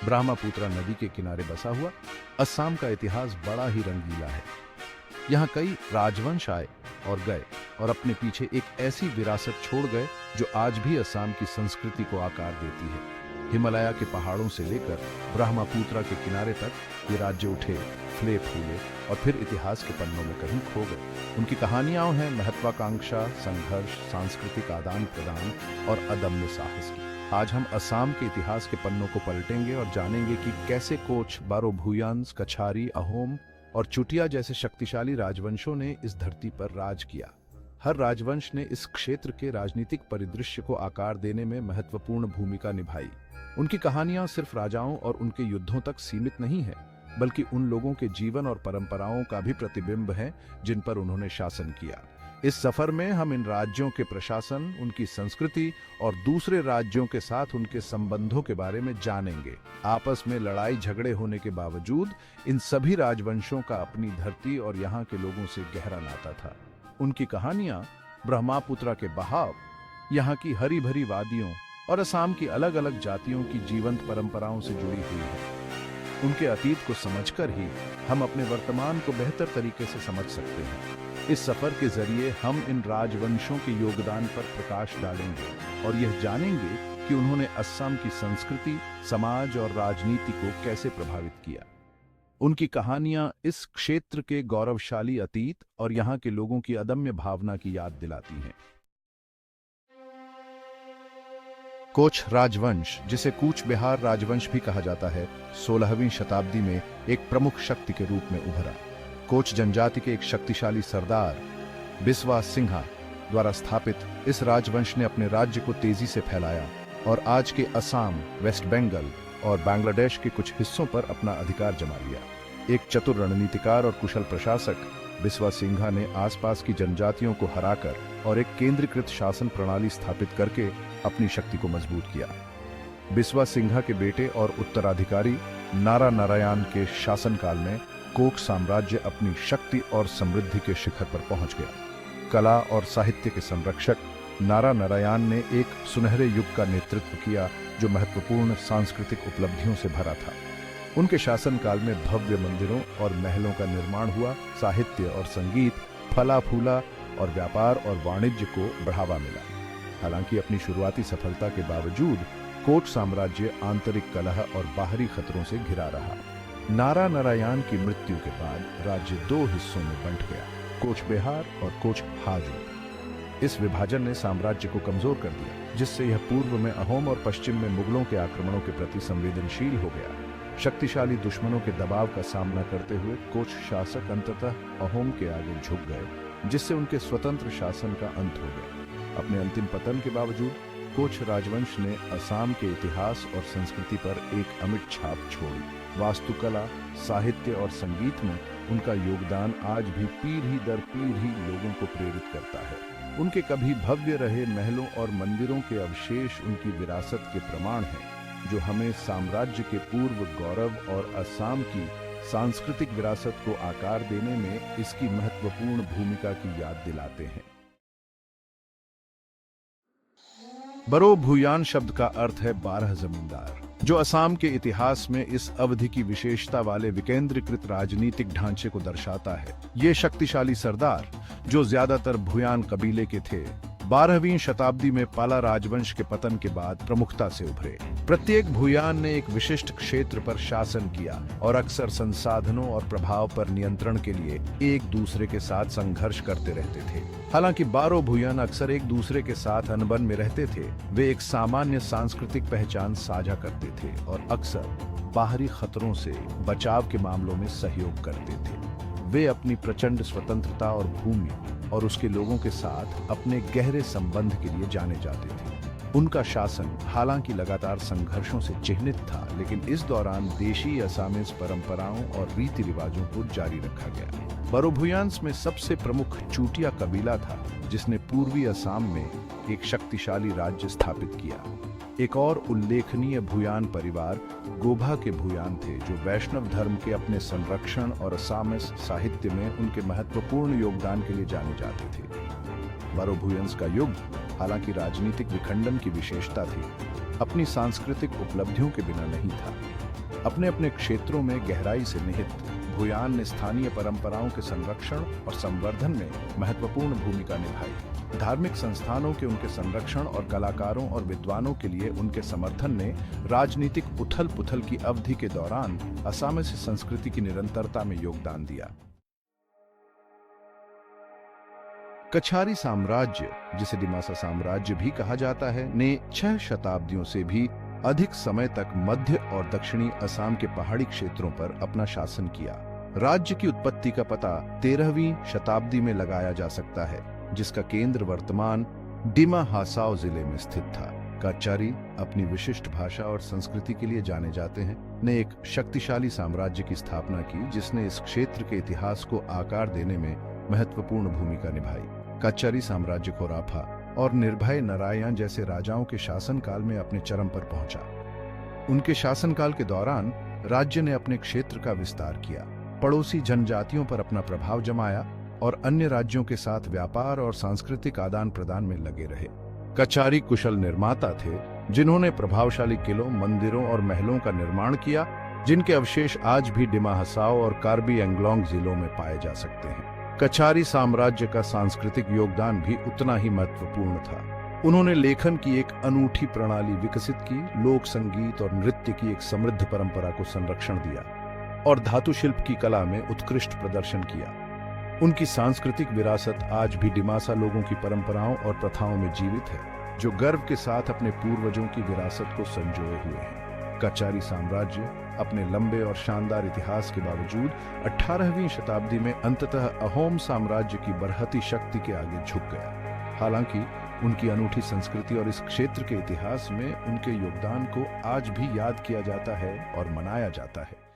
ब्रह्मपुत्र नदी के किनारे बसा हुआ असम का इतिहास बड़ा ही रंगीला है। यहाँ कई राजवंश आए और गए और अपने पीछे एक ऐसी विरासत छोड़ गए जो आज भी असम की संस्कृति को आकार देती है। हिमालय के पहाड़ों से लेकर ब्रह्मपुत्र के किनारे तक ये राज्य उठे, फले फूले और फिर इतिहास के पन्नों में कहीं खो गए। उनकी कहानियां हैं महत्वाकांक्षा, संघर्ष, सांस्कृतिक आदान प्रदान और अदम्य साहस की। आज हम असम के इतिहास के पन्नों को पलटेंगे और जानेंगे कि कैसे कोच, बारो भूयांस, कछारी, अहोम और चुटिया जैसे शक्तिशाली राजवंशों ने इस धरती पर राज किया। हर राजवंश ने इस क्षेत्र के राजनीतिक परिदृश्य को आकार देने में महत्वपूर्ण भूमिका निभाई। उनकी कहानियां सिर्फ राजाओं और उनके युद्धों तक सीमित नहीं है, बल्कि उन लोगों के जीवन और परंपराओं का भी प्रतिबिंब है जिन पर उन्होंने शासन किया। इस सफर में हम इन राज्यों के प्रशासन, उनकी संस्कृति और दूसरे राज्यों के साथ उनके संबंधों के बारे में जानेंगे। आपस में लड़ाई झगड़े होने के बावजूद इन सभी राजवंशों का अपनी धरती और यहाँ के लोगों से गहरा नाता था। उनकी कहानियां ब्रह्मपुत्र के बहाव, यहाँ की हरी भरी वादियों और असम की अलग अलग जातियों की जीवंत परंपराओं से जुड़ी हुई है। उनके अतीत को समझकर ही हम अपने वर्तमान को बेहतर तरीके से समझ सकते हैं। इस सफर के जरिए हम इन राजवंशों के योगदान पर प्रकाश डालेंगे और यह जानेंगे कि उन्होंने असम की संस्कृति, समाज और राजनीति को कैसे प्रभावित किया। उनकी कहानियां इस क्षेत्र के गौरवशाली अतीत और यहाँ के लोगों की अदम्य भावना की याद दिलाती हैं। कोच राजवंश, जिसे कूच बिहार राजवंश भी कहा जाता है, 16वीं शताब्दी में एक प्रमुख शक्ति के रूप में उभरा। कोच जनजाति के एक शक्तिशाली सरदार बिस्वा सिंघा द्वारा स्थापित इस राजवंश ने अपने राज्य को तेजी से फैलाया और आज के असम, वेस्ट बंगाल और बांग्लादेश के कुछ हिस्सों पर अपना अधिकार जमा लिया। एक चतुर रणनीतिकार और कुशल प्रशासक बिस्वा सिंघा ने आसपास की जनजातियों को हराकर और एक केंद्रीकृत शासन प्रणाली स्थापित करके अपनी शक्ति को मजबूत किया। बिस्वा सिंघा के बेटे और उत्तराधिकारी नारा नारायण के शासनकाल में कोक साम्राज्य अपनी शक्ति और समृद्धि के शिखर पर पहुंच गया। कला और साहित्य के संरक्षक नारा नारायण ने एक सुनहरे युग का नेतृत्व किया जो महत्वपूर्ण सांस्कृतिक उपलब्धियों से भरा था। उनके शासनकाल में भव्य मंदिरों और महलों का निर्माण हुआ, साहित्य और संगीत फला फूला और व्यापार और वाणिज्य को बढ़ावा मिला। हालांकि अपनी शुरुआती सफलता के बावजूद कोच साम्राज्य आंतरिक कलह और बाहरी खतरों से घिरा रहा। नारा नारायण की मृत्यु के बाद राज्य दो हिस्सों में बंट गया, कोच बिहार और कोच हाजू। इस विभाजन ने साम्राज्य को कमजोर कर दिया, जिससे यह पूर्व में अहोम और पश्चिम में मुगलों के आक्रमणों के प्रति संवेदनशील हो गया। शक्तिशाली दुश्मनों के दबाव का सामना करते हुए कोच शासक अंततः अहोम के आगे झुक गए, जिससे उनके स्वतंत्र शासन का अंत हो गया। अपने अंतिम पतन के बावजूद कोच राजवंश ने असम के इतिहास और संस्कृति पर एक अमिट छाप छोड़ी। वास्तुकला, साहित्य और संगीत में उनका योगदान आज भी पीढ़ी दर पीढ़ी लोगों को प्रेरित करता है। उनके कभी भव्य रहे महलों और मंदिरों के अवशेष उनकी विरासत के प्रमाण हैं, जो हमें साम्राज्य के पूर्व गौरव और असम की सांस्कृतिक विरासत को आकार देने में इसकी महत्वपूर्ण भूमिका की याद दिलाते हैं। बरो भूयान शब्द का अर्थ है 12 जमींदार, जो असम के इतिहास में इस अवधि की विशेषता वाले विकेंद्रीकृत राजनीतिक ढांचे को दर्शाता है। ये शक्तिशाली सरदार, जो ज्यादातर भूयान कबीले के थे, 12वीं शताब्दी में पाला राजवंश के पतन के बाद प्रमुखता से उभरे। प्रत्येक भूयान ने एक विशिष्ट क्षेत्र पर शासन किया और अक्सर संसाधनों और प्रभाव पर नियंत्रण के लिए एक दूसरे के साथ संघर्ष करते रहते थे। हालांकि बारो भूयान अक्सर एक दूसरे के साथ अनबन में रहते थे, वे एक सामान्य सांस्कृतिक पहचान साझा करते थे और अक्सर बाहरी खतरों से बचाव के मामलों में सहयोग करते थे। वे अपनी प्रचंड स्वतंत्रता और भूमि और उसके लोगों के साथ अपने गहरे संबंध के लिए जाने जाते थे। उनका शासन हालांकि लगातार संघर्षों से चिह्नित था, लेकिन इस दौरान देशी असामीज परंपराओं और रीति रिवाजों को जारी रखा गया। बरो भूयांस में सबसे प्रमुख चुटिया कबीला था, जिसने पूर्वी असम में एक शक्तिशाली राज्य स्थापित किया। एक और उल्लेखनीय भूयान परिवार गोभा के भूयान थे, जो वैष्णव धर्म के अपने संरक्षण और असामीज साहित्य में उनके महत्वपूर्ण योगदान के लिए जाने जाते थे। बरो भूयंस का युग हालांकि राजनीतिक विखंडन की विशेषता थी, अपनी सांस्कृतिक उपलब्धियों के बिना नहीं था। अपने अपने क्षेत्रों में गहराई से निहित भूयान ने स्थानीय परंपराओं के संरक्षण और संवर्धन में महत्वपूर्ण भूमिका निभाई। धार्मिक संस्थानों के उनके संरक्षण और कलाकारों और विद्वानों के लिए उनके समर्थन ने राजनीतिक उथल-पुथल की अवधि के दौरान असामयिक संस्कृति की निरंतरता में योगदान दिया। कछारी साम्राज्य, जिसे डिमासा साम्राज्य भी कहा जाता है, ने 6 शताब्दियों से भी अधिक समय तक मध्य और दक्षिणी असम के पहाड़ी क्षेत्रों पर अपना शासन किया। राज्य की उत्पत्ति का पता 13वीं शताब्दी में लगाया जा सकता है, जिसका केंद्र वर्तमान डिमा हासाओ जिले में स्थित था। कछारी अपनी विशिष्ट भाषा और संस्कृति के लिए जाने जाते हैं, ने एक शक्तिशाली साम्राज्य की स्थापना की, जिसने इस क्षेत्र के इतिहास को आकार देने में महत्वपूर्ण भूमिका निभाई। कछारी साम्राज्य खोराफा और निर्भय नारायण जैसे राजाओं के शासनकाल में अपने चरम पर पहुंचा। उनके शासनकाल के दौरान राज्य ने अपने क्षेत्र का विस्तार किया, पड़ोसी जनजातियों पर अपना प्रभाव जमाया और अन्य राज्यों के साथ व्यापार और सांस्कृतिक आदान प्रदान में लगे रहे। कछारी कुशल निर्माता थे, जिन्होंने प्रभावशाली किलों, मंदिरों और महलों का निर्माण किया, जिनके अवशेष आज भी डिमा हसाओ और कार्बी एंग्लोंग जिलों में पाए जा सकते हैं। कछारी साम्राज्य का सांस्कृतिक योगदान भी उतना ही महत्वपूर्ण था। उन्होंने लेखन की एक अनूठी प्रणाली विकसित की, लोक संगीत और नृत्य की एक समृद्ध परंपरा को संरक्षण दिया और धातु शिल्प की कला में उत्कृष्ट प्रदर्शन किया। उनकी सांस्कृतिक विरासत आज भी डिमासा लोगों की परंपराओं और प्रथाओं में जीवित है, जो गर्व के साथ अपने पूर्वजों की विरासत को संजोए हुए हैं। कछारी साम्राज्य अपने लंबे और शानदार इतिहास के बावजूद 18वीं शताब्दी में अंततः अहोम साम्राज्य की बरहती शक्ति के आगे झुक गया। हालांकि उनकी अनूठी संस्कृति और इस क्षेत्र के इतिहास में उनके योगदान को आज भी याद किया जाता है और मनाया जाता है।